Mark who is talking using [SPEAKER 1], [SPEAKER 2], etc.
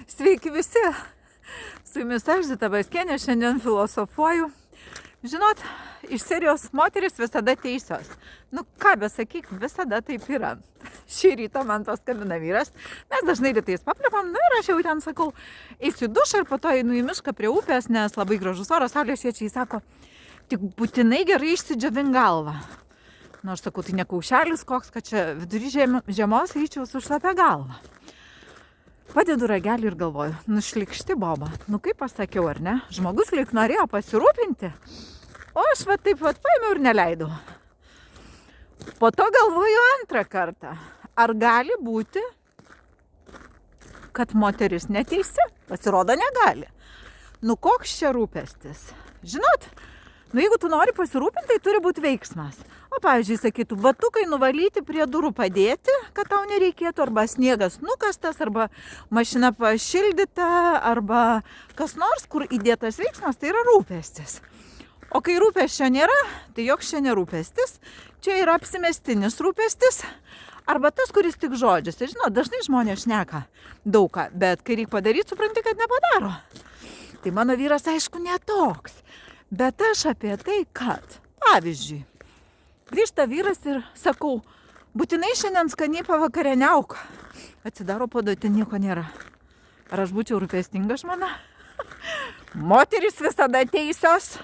[SPEAKER 1] Sveiki visi, su jumis aš Zita Baskienė, šiandien filosofuoju. Žinot, iš serijos moteris visada teisios. Nu ką besakyk, visada taip yra. Šį rytą man paskambina vyras, mes dažnai rytais paplepam, ir aš jau ten sakau, eisiu į dušą ir po to einu į mišką prie upės, nes labai gražus oras, saulės šviečia, jis sako, tik būtinai gerai išsidžiovink galvą. Nu aš sakau, tai ne kaušelis koks, kad čia vidury žiemos eičiau su šlapia galva. Padedu ragelį ir galvoju, nušlikšti boba. Nu kaip pasakiau, ar ne? Žmogus lyg norėjo pasirūpinti, o aš taip paėmiau ir neleidau. Po to galvoju antrą kartą, ar gali būti, kad moteris neteisi? Pasirodo, negali. Nu koks čia rūpestis? Žinot, jeigu tu nori pasirūpinti, tai turi būti veiksmas. O pavyzdžiui, sakytų, batukai nuvalyti prie durų padėti, kad tau nereikėtų, arba sniegas nukastas, arba mašina pašildyta, arba kas nors, kur įdėtas veiksmas, tai yra rūpestis. O kai rūpesčio nėra, tai joks čia nerūpestis, čia yra apsimestinis rūpestis, arba tas, kuris tik žodžius. Ir žinot, dažnai žmonės šneka daugą, bet kai reikia padaryti, supranti, kad nepadaro. Tai mano vyras, aišku, netoks. Bet aš apie tai, kad, pavyzdžiui, grįžta vyras ir sakau, būtinai šiandien skaniai pavakarieniauk. Atsidaro puodą, ten nieko nėra. Ar aš būčiau rūpestinga žmona? Moterys visada teisios.